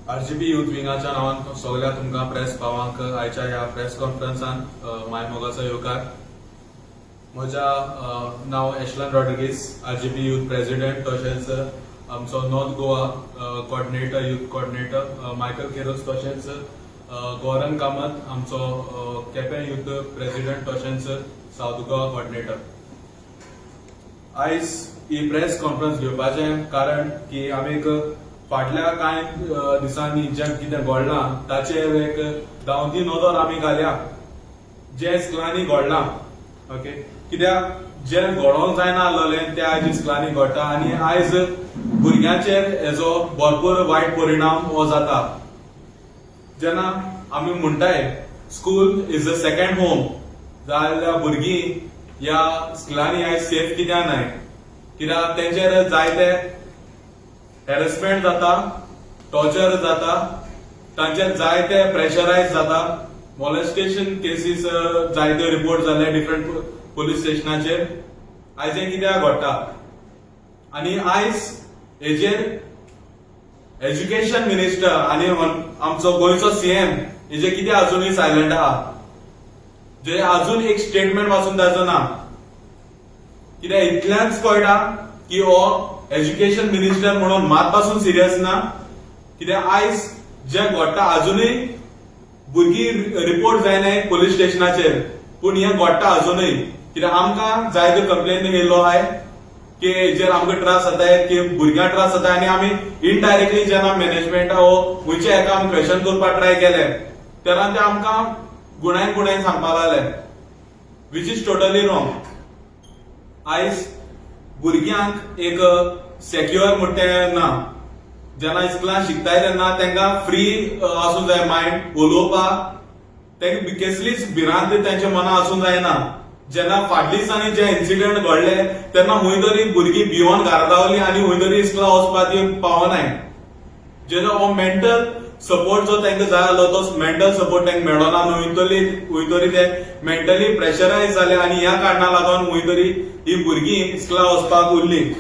RGB youth विंगाच्या नावान सगळ्या तुमकां प्रेस पावांक आयच्या ह्या प्रेस कॉन्फरन्सान मायमोगाचो येवकार. म्हज्या नाव एशलन रॉड्रिगीस, आरजीबी युथ प्रेसिडेंट, तशेंच आमचो north Goa coordinator, youth coordinator Michael केरोस, तशेंच गौरन कामत, आमचो केपें युथ प्रेसिडेंट, तशेंच साउथ गोवा कॉर्डिनेटर. आयज ही प्रेस कॉन्फरन्स घेवपाचें कारण की आमी फाटल्या कांय दिसांनी जें कितें घडलां ताचेर एक धांवती नदर आमी घालया. जें स्कुलांनी घडलां, ओके, कित्याक जें घडोवंक जायना आसलें तें आयज स्कुलांनी घडटा आनी आयज भुरग्यांचेर हेजो भरपूर वायट परिणाम हो जाता. जेन्ना आमी म्हणटाय school is a second home, जाल्यार भुरगीं ह्या स्कुलांनी आयज सेफ कित्याक नाय, कित्याक तेंचेर जायते हॅरेसमेंट जाता, टॉर्चर जाता, तांचेर जायते प्रेशरायज जाता. मॉलेस्टेशन केसीस जायत्यो रिपोर्ट जाल्ले डिफरंट पुलीस स्टेशनाचेर. आयज हें कित्याक घडटा आनी आयज हेजेर एज्युकेशन मिनिस्टर आनी आमचो गोंयचो सीएम हेजे कित्याक अजुनूय सायलंट आहा, जे अजून एक स्टेटमेंट वाचून ताचो ना. कित्याक इतल्याच कळटा की हो एज्युकेशन मिनिस्टर म्हणून मात पासून सिरियस ना. कित्याक आयज जे घडटा अजूनय भुरगीं रिपोर्ट जायनाय पुलीस स्टेशनाचेर, पूण हें घडटा अजूनय. कित्याक आमकां जायत्यो कंप्लेन येयल्लो आहाय की हेजेर आमकां त्रास जाताय, की भुरग्यांक त्रास जाता आनी आमी इनडायरेक्टली जेन्ना मॅनेजमेंटा खंयच्या हेका आमी क्वेश्चन करपाक ट्राय केले तेन्ना ते आमकां गुणायन सांगपाक लागले, विच इज टोटली रॉंग. आयज भुरग्यांक एक सेक्युअर म्हणटें ना. जेन्ना स्कुलान शिकताय तेन्ना तांकां फ्री आसूंक जाय मायंड उलोवपाक, तांकां कसलीच भिरांत तांच्या मनां आसूंक जायना. जेन्ना फाटल्या दिसांनी जे इन्सिडेंट घडले तेन्ना खंय तरी भुरगीं भिवून घरा रावलीं आनी खंय तरी स्कुलां वचपाक ती पावनाय. जेन्ना हो मेंटल सपोर्ट जो तांकां जाय आसलो तो मेंटल सपोर्ट तांकां मेळना न्हू, खंय तरी ते मेंटली प्रेशरायज जाले आनी ह्या कारणाक लागून खंय तरी ही भुरगीं स्कुलां वचपाक उरलीं.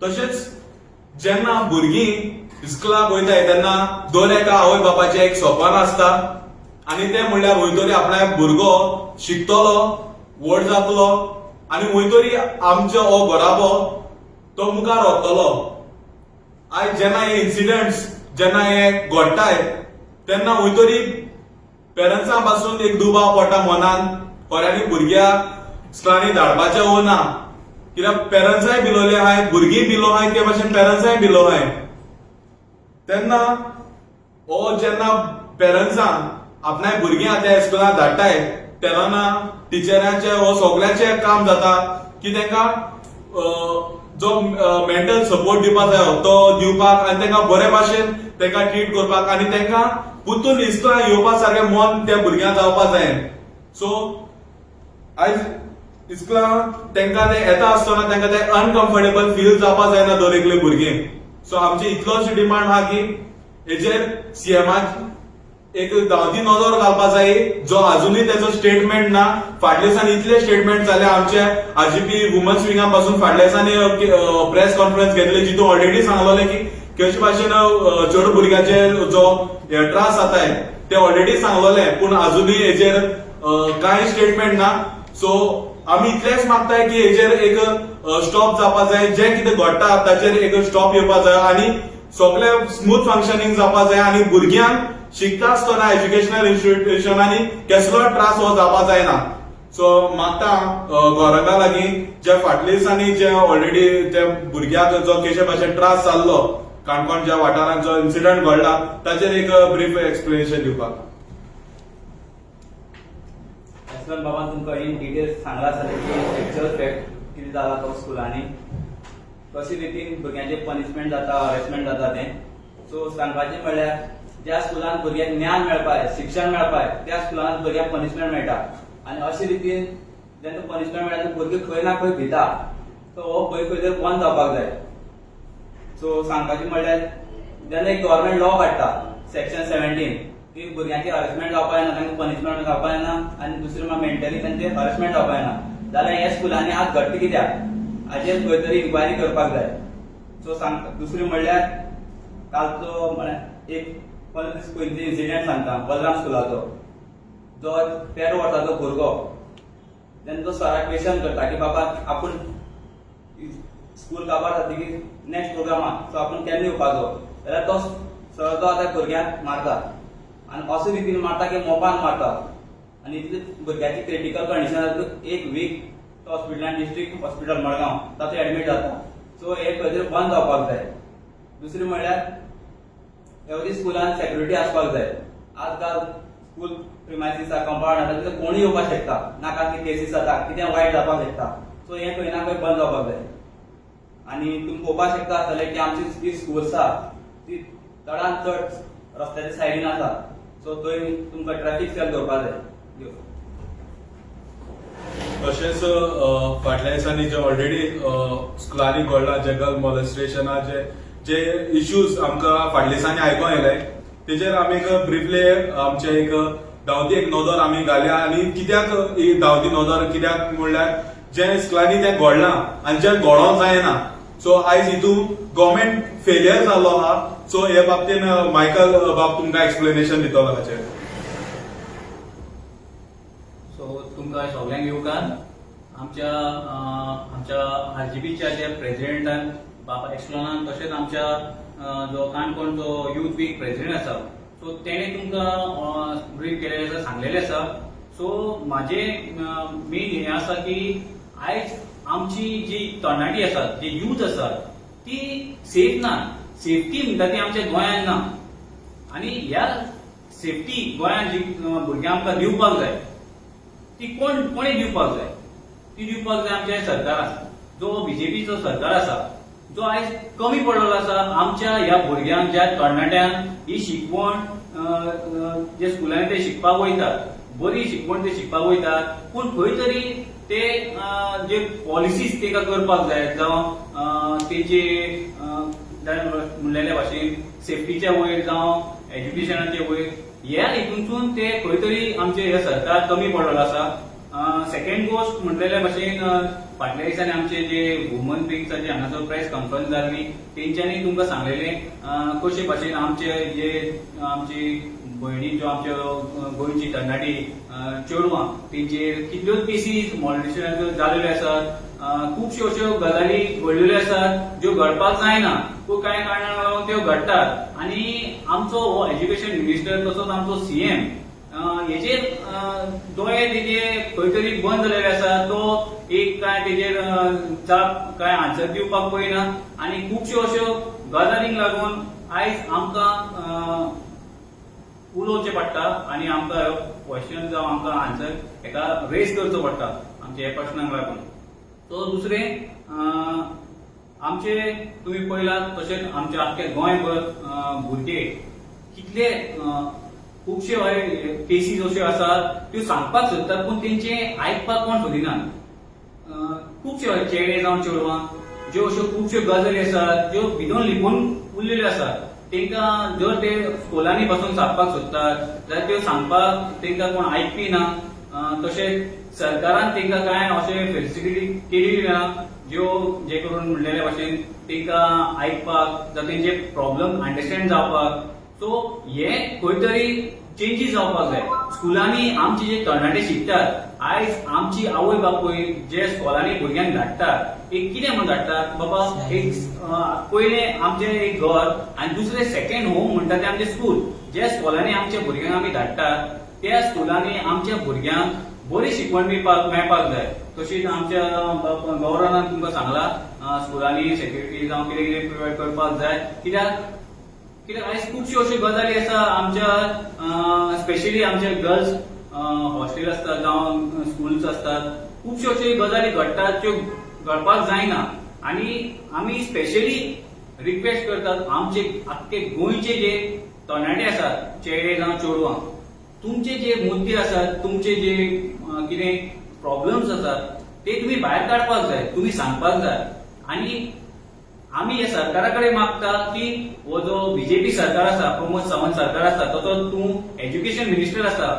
तशेंच जेन्ना भुरगीं स्कुलाक वयताय तेन्ना दर एका आवय बापाचें एक सपन आसता आनी तें म्हणल्यार खंय तरी आपल्या भुरगो शिकतलो, व्हड जातलो आनी खंय तरी आमचो हो घोडापो तो मुखार वतलो. आयज जेन्ना हे इन्सिडेंट्स जेन्ना हे घडटाय तेन्ना खंय तरी पेरंट्सां पासून एक दुबाव पडटा मनान, खऱ्यांनी भुरग्याक स्कुलांनी धाडपाचें वो ना. कित्याक पेरंट्साय भिलोले आहाय, भुरगीं भिलो आहाय, ते भाशेन पेरंट्साय भिलो आहाय. तेन्ना हो जेन्ना पेरंट्सां आपणाय भुरगीं आतां स्कुलान धाडटाय तेन्ना टिचरांचें हो सगळ्यांचें काम जाता की तांकां जो मेंटल सपोर्ट दिवपाक जाय तो दिवपाक आनी तांकां बरे भाशेन तांकां ट्रीट करपाक आनी तांकां पुतून इस्कुलान येवपा सारकें मन त्या भुरग्यांक जावपाक जाय. सो आयज इस्कुलान तांकां ते येता आसतना तांकां ते अनकम्फर्टेबल फील जावपाक जायना दर एकले भुरगीं. सो आमची इतलोच डिमांड आहा की हेजेर सीएमान एक धांवती नजर घालपाक जाय, जो अजूनय तेजो स्टेटमेंट ना. फाटल्या दिसांनी इतले स्टेटमेंट जाले आमचे आरजीपी वुमन्स विंगा पासून फाटल्या दिसांनी प्रेस कॉन्फरन्स घेतली जितून ऑलरेडी सांगलोले की कशे भाशेन चेडूं भुरग्याचे जो त्रास जाताय ते ऑलरेडी सांगलोले, पूण अजूनय हेजेर कांय स्टेटमेंट ना. सो आमी इतलेच मागताय की हेजेर एक स्टॉप जावपाक जाय. जें कितें घडटा ताचेर एक स्टॉप येवपाक जाय आनी सगळें स्मूथ फंक्शनिंग जावपाक जाय आनी भुरग्यांक शिकता आसतना एज्युकेशनल इन्स्टिट्यूशनांनी कसलो त्रास हो जावपाक जायना. सो मागता गोवोरमेंटा लागीं जे फाटल्या दिसांनी जे ऑलरेडी त्या भुरग्याक जो कशे भाशेन त्रास जाल्लो काणकोण ज्या वाठारांत जो इन्सिडंट घडला ताचेर एक ब्रीफ एक्सप्लेनेशन दिवपाक. बाबा तुमकां इन डिटेल्स सांगला आसतलें की एक्चुअल फॅक्ट कितें जाला तो स्कुलांनी, कशे रितीन भुरग्यांचे पनिशमेंट जाता, हरेसमेंट जाता तें. सो सांगपाचें म्हणल्यार ज्या स्कुलान भुरग्यांक ज्ञान मेळपाक, शिक्षण मेळपाक त्या स्कुलान भुरग्यांक पनिशमेंट मेळटा आनी अशे रितीन जेन्ना पनिशमेंट मेळटा तेन्ना भुरगीं खंय ना खंय भिता. सो हो खंय खंय तरी बंद जावपाक जाय. सो सांगपाचें म्हणल्यार जेन्ना एक गव्हर्मेंट लॉ काडटा सेक्शन 17 की भुरग्यांचे हरेसमेंट जावपाक येना, तांकां पनिशमेंट जावपाक येना आनी दुसरें मेंटली तांचे हरेसमेंट जावपाक येना, जाल्यार ह्या स्कुलांनी आज घडटा कित्याक हाजेर खंय तरी इन्क्वायरी करपाक जाय. सो दुसरें म्हणल्यार कालचो म्हळ्यार एक 15 दीस पयलींचो इन्सिडेंट सांगता बलराम स्कुलाचो. जो 13 वर्साचो भुरगो तेन्ना तो सराक क्वेश्चन करता की बाबा आपूण स्कूल काबार जाता की नेक्स्ट प्रोग्रामाक सो आपूण केन्ना येवपाचो. जाल्यार तो सर तो त्या भुरग्याक मारता आनी अशे रितीन मारता की मोपान मारता आनी इतली भुरग्याची क्रिटिकल कंडिशन जाता की एक वीक तो हॉस्पिटलान डिस्ट्रिक्ट हॉस्पिटल मडगांव तातूंत एडमीट जाता. सो हे खंय तरी बंद जावपाक जाय. दुसरी म्हणल्यार एवरी स्कुलान सेक्युरिटी आसपाक जाय. आजकाल स्कूल प्रिमायसीस कंपाउंड आसा तितून कोणूय येवपाक शकता. नाका की केसीस जाता कितें वायट जावपाक शकता. सो हे खंय ना खंय बंद जावपाक जाय. आनी तुमी पळोवपाक शकता आसतले की आमची जी स्कूल्स आसा ती चडांत चड रस्त्याच्या सायडीन आसा. सो थंय तुमकां ट्रॅफिक सेल दवरपाक जाय. तशेंच फाटल्या दिसांनी जे ऑलरेडी स्कुलांनी घडला जे गर्ल मॉलेस्टेशना जे इश्यूज आमकां फाटल्या दिसांनी आयकूंक येयले तेजेर आमी एक ब्रिफली आमचे एक धांवती एक नदर आमी घालया. आनी कित्याक ही धांवती नदर कित्याक म्हणल्यार जे स्कुलांनी तें घडलां आनी जें घडोवंक जायना. सो आयज हितून गव्हर्मेंट फेलियर जाल्लो आहा. सो हे बाबतीन मायकल बाब तुमकां एक्सप्लेनेशन दितलो हाचेर. सो तुमकां सगळ्यांक येवकार. आमच्या आरजीबीच्या जे प्रेसिडेंटान बाबा एक्सप्लोनान तशेंच आमच्या जो काणकोणचो यूथ वीक प्रेसिडेंट आसा सो तेणे तुमकां ब्रीफ केलेले आसा सांगलेले आसा. सो म्हाजे मेन हें आसा की आयज आमची जी तरणाटी आसा जी यूथ आसा ती सेफ ना. सेफ्टी म्हणटा ती आमच्या गोंयांत ना. आनी ह्या सेफ्टी गोंयांत जी भुरग्यांक आमकां दिवपाक जाय ती कोणी दिवपाक जाय. ती दिवपाक जाय आमच्या सरकारान. जो बीजेपीचो सरकार आसा जो आयज कमी पडलेलो आसा आमच्या ह्या भुरग्यांक ज्या तरणाट्यांक ही शिकवण जे स्कुलांनी ते शिकपाक वयतात बरी शिकवण ते शिकपाक वयतात. पूण खंय तरी ते जे पॉलिसीज तेका करपाक जाय जावं तेचे म्हणलेल्या भाशेन सेफ्टीच्या वयर जावं एज्युकेशनाचे वयर ह्या हितूनसून ते खंय तरी आमचे हे सरकार कमी पडलेलो आसा. सेकंड गोष्ट म्हणलेल्या भाशेन फाटल्या दिसांनी आमचे जे वुमन विंग्साची हांगासर प्रेस कॉन्फरन्स जाल्ली तेंच्यांनी तुमकां सांगलेले कशे भाशेन आमचे जे आमची भयणी ज्यो आमच्यो गोंयची तरणाटी चेडवां तेंचेर कितल्योच केसीस मॉलेस्टेशनाच्यो जाल्ल्यो आसात. खुबश्यो अश्यो गजाली घडलेल्यो आसात ज्यो घडपाक जायना पूण कांय कारणांक लागून त्यो घडटात. आनी आमचो हो एज्युकेशन मिनिस्टर तसोच आमचो सीएम हेचेर दोळे तेजे खंय तरी बंद जाल्ले आसा. तो एक काय तेजेर काय आन्सर दिवपाक पळयना. आनी खुबश्यो अश्यो गजालींक लागून आयज आमकां उलोवचें पडटा आनी आमकां क्वेश्चन जावं आमकां आन्सर हेका रेज करचो पडटा आमच्या ह्या प्रश्नांक लागून. सो दुसरें आमचे तुमी पळयलात तशेंच आमचे आख्खे गोंयभर भुरगे कितले खुबशे केसीस अश्यो आसात त्यो सांगपाक सोदतात पूण तेंचे आयकपाक कोण सोदिनात. खुबशे चेडे जावं चेडवां ज्यो अश्यो खुबश्यो गजाली आसात ज्यो भितून लिपून उरलेल्यो आसात तेंकां जर ते स्कुलांनी पासून सांगपाक सोदतात जाल्यार त्यो सांगपाक तेंकां कोण आयकपी ना. तशेंच सरकारान तेंकां कांय अशे फेसिलिटी केलेली ना ज्यो जे करून म्हणलेल्या भाशेन तेंकां आयकपाक जावं तेंचे प्रॉब्लेम अंडरस्टँड जावपाक. सो हे खंय तरी चेंजीस जावपाक जाय. स्कुलांनी आमचे जे तरणाटे शिकतात आयज आमची आवय बापूय जे स्कुलांनी भुरग्यांक धाडटात एक कितें म्हणून धाडटात बाबा एक पयले आमचे एक घर आनी दुसरे सेकंड होम म्हणटा ते आमचे स्कूल. जे स्कुलांनी आमच्या भुरग्यांक आमी धाडटात त्या स्कुलांनी आमच्या भुरग्यांक बरी शिकवण मेळपाक जाय. तशीच आमच्या गव्हर्नरान तुमकां सांगला स्कुलांनी सेक्युरिटी जावं कितें कितें प्रोवायड करपाक जाय. कित्याक आयज खुबश्यो अश्यो गजाली आसा आमच्या स्पेशली आमचे गर्ल्स हॉस्टेल आसतात जावं स्कूल्स आसतात खुबश्यो अश्यो गजाली घडटात ज्यो घडपाक जायना. आनी आमी स्पेशली रिक्वेस्ट करतात आमचे आख्खे गोंयचे जे तरणाटे आसात चेडे जावं चेडवां तुमचे जे मुद्दे आसात तुमचे जे कितें प्रॉब्लेम्स आसात ते तुमी भायर काडपाक जाय तुमी सांगपाक जाय. आनी आमी ह्या सरकारा कडेन मागता की हो जो बीजेपी सरकार आसा प्रमोद सावंत सरकार आसा तो तूं एज्युकेशन मिनिस्टर आसा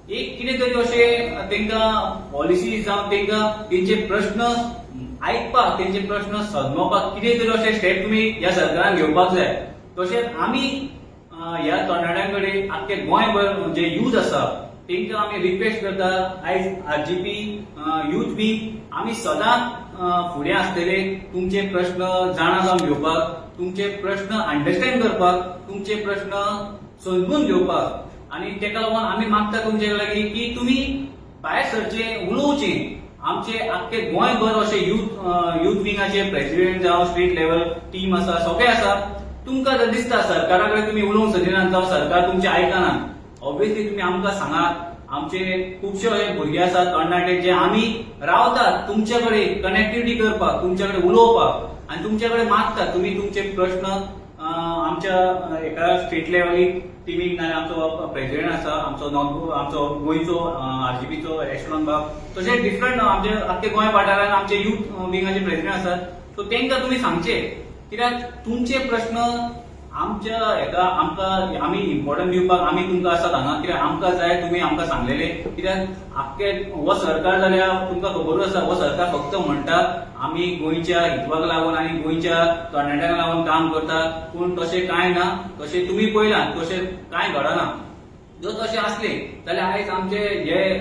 एक कितें तरी अशें तेंकां पॉलिसी जावं तेंकां तेंचे प्रश्न आयकपाक तेंचे प्रश्न सदमोवपाक कितें तरी अशें स्टेप तुमी ह्या सरकारान घेवपाक जाय. तशेंच आमी ह्या तरणाट्यांकडे आख्खे गोंयभर जे यूथ आसा तांकां आमी रिक्वेस्ट करता आयज आरजीपी यूथ विंग आमी सदांच फुडें आसतले तुमचे प्रश्न जाणा जावन घेवपाक, तुमचे प्रश्न अंडरस्टँड करपाक, तुमचे प्रश्न समजून घेवपाक आनी तेका लागून आमी मागता तुमचे लागीं की तुमी भायर सरचे उलोवचे. आमचे आख्खे गोंयभर अशे यूथ विंगाचे प्रेसिडेंट जावं स्टेट लेवल टीम आसा सगळे आसा. तुमकां जर दिसता सरकारा कडेन तुमी उलोवंक सोदिनात जावं सरकार तुमचे आयकना, ऑब्वियसली तुमी आमकां सांगात. आमचे खुबशे अशे भुरगे आसात तरणाटे जे आमी रावतात तुमचे कडेन कनेक्टिविटी करपाक, तुमचे कडेन उलोवपाक आनी तुमचे कडेन मागतात तुमी तुमचे प्रश्न आमच्या एका स्टेट लेवलीक टिमीक ना आमचो प्रेसिडेंट आसा, आमचो गोंयचो आरजीपीचो एशलॉन बाब, तशें डिफरंट आमचे आख्खे गोंय वाठारांत आमचे यूथ विंगाचे प्रेसिडेंट आसात. सो तांकां तुमी सांगचे कित्याक तुमचे प्रश्न आमच्या हेका आमकां आमी इम्पॉर्टंट दिवपाक आमी तुमकां आसात हांगा. कित्याक आमकां जाय तुमी आमकां सांगलेले. कित्याक आख्खे हो सरकार जाल्यार तुमकां खबर आसा हो सरकार फक्त म्हणटा आमी गोंयच्या हितवाक लागून आनी गोंयच्या तरणाट्यांक लागून काम करता, पूण तशें कांय ना. तशें तुमी पळयलां तशें कांय घडना. जर तशें आसलें जाल्यार आयज आमचे हे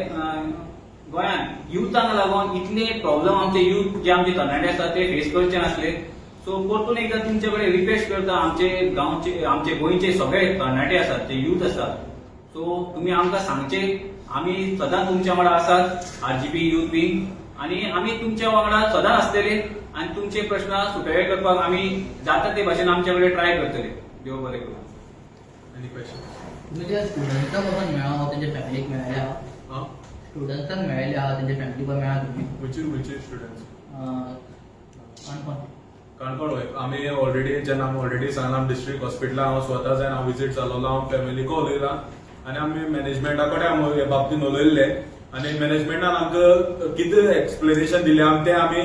गोंयांत युथांक लागून इतले प्रॉब्लेम आमचे यूथ जे आमचे तरणाटे आसा ते फेस करचे नासले. सो परतून एकदा तुमचे कडेन रिक्वेस्ट करता आमचे गांवचे आमचे गोंयचे सगळे तरणाटे आसात जे यूथ आसात, सो तुमी आमकां सांगचे. आमी सदांच तुमच्या वांगडा आसात आरजीपी यूथ विंग आनी आमी तुमच्या वांगडा सदांच आसतले आनी तुमचे प्रश्न सुटवे करपाक आमी जाता ते भाशेन आमचे कडेन ट्राय करतले. देव बरें करूं. Any question? तुम्ही जे स्टुडंट्सांक वचून मेळ्ळा त्यांच्या फॅमिलीक मेळ्ळे आहा, स्टुडंट्सांक मेळ्ळे आहा त्यांच्या फॅमिलीक मेळ्ळा तुम्ही विच स्टुडंट्स? काणकोण काणकोण वय आमी ऑलरेडी जेन्ना आमी ऑलरेडी सांगला डिस्ट्रिक्ट हॉस्पिटलांत हांव स्वता जावन हांव विजीट जालोलो, हांव फॅमिलीक उलयलां आनी आमी मॅनेजमेंटा कडेन आमी हे बाबतींत उलयल्ले आनी मॅनेजमेंटान आमकां कितें एक्सप्लेनेशन दिलें तें आमी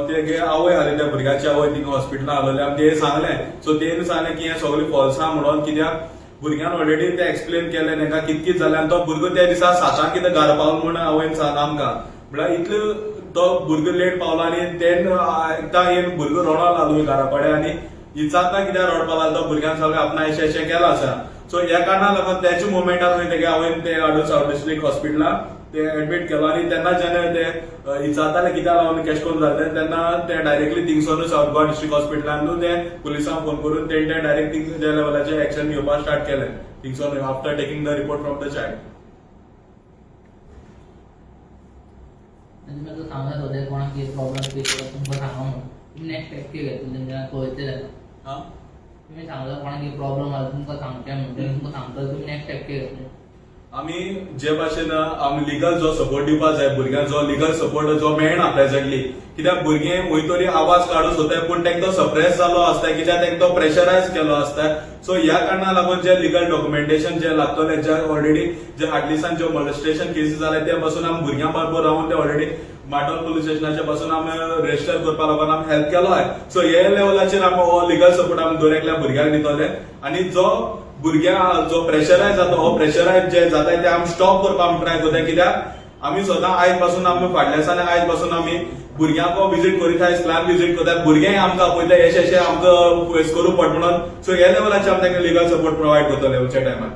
ते आवय आसली त्या भुरग्याची आवय थिंगा हॉस्पिटलांत आसलेले आमी तें सांगलें. सो तेणी सांगलें की हें सगळें फॉल्स आहा म्हणून, कित्याक भुरग्यान ऑलरेडी तें एक्सप्लेन केलें तांकां कितें कितें जालें आनी तो भुरगो त्या दिसा 7 कितें घरा पावलो म्हणून आवयन सांगला आमकां. म्हळ्यार इतलो तो भुरगो लेट पावलो आनी तेन्ना एकदां येवन भुरगो रडो लागलो घरा कडेन आनी विचारता कित्याक रडपा लागलो. तो भुरग्यान सगळें आपणा अशें केलां आसा. सो ह्या कारणाक लागून त्याच्या मोमेंटार तेगे हांवें ते हाडून सावथ डिस्ट्रिक्ट हॉस्पिटलांत ते एडमीट केलो आनी तेन्ना जेन्ना ते विचारताले कित्याक लागून कशें करून जालें तेन्ना ते डायरेक्टली थिंगसोनूच सावथ गोवा डिस्ट्रिक्ट हॉस्पिटलांतूच ते पुलिसांक फोन करून तेंचे डायरेक्ट थिंग त्या लेवलाचेर एक्शन घेवपाक स्टार्ट केलें थिंगसोन after taking the report from the child. तुम्ही जर सांगत होते कोणाक प्रॉब्लेम फेस करता तुमकां सांगा म्हणून तुम्ही नेक्स्ट स्टेप कितें घेतले तेंच्या कळयतले जाल्यार तुम्ही सांगता कोणाक प्रॉब्लेम आसा तुमकां सांगचे म्हणटकीर तुमकां सांगता तुम्ही नेक्स्ट स्टेप कितें घेतले? आमी जे भाशेन आमी लिगल जो सपोर्ट दिवपाक जाय भुरग्यांक, जो लिगल सपोर्ट जो मेळना प्रेझेंटली, कित्याक भुरगे वयतरी आवाज काडूंक सोदताय पूण तांकां तो सप्रेस जालो आसता कित्याक तांकां तो प्रेशरायज केलो आसता. सो ह्या कारणाक लागून जे लिगल डॉक्युमेंटेशन जे लागतले, जे ऑलरेडी जे हार्डलिसान जे मॉलेस्टेशन केसीस जाले ते पासून आमी भुरग्यां बरोबर रावन ते ऑलरेडी माटोल पुलीस स्टेशनाचे पासून आमी रजिस्टर करपा लागून आमी हेल्प केलो आहे. सो हे लेवलाचेर आमी हो लिगल सपोर्ट आमी दर एकल्या भुरग्याक दितले आनी जो भुरग्यां जो प्रेशरायज जाता हो प्रेशरायज जे जाता ते आमी स्टॉप करपाक आमी ट्राय करता. कित्याक आमी सदां आयज पासून आमी फाटल्या दिसांनी आयज पासून आमी भुरग्यांक विजीट करीत क्लास विजीट करतात, भुरग्यांय आमकां आपयता अशें आमकां फेस करूंक पडटा म्हणून. सो हे लेवलाचेर आमी तांकां लिगल सपोर्ट प्रोवायड करतले अशा टायमार.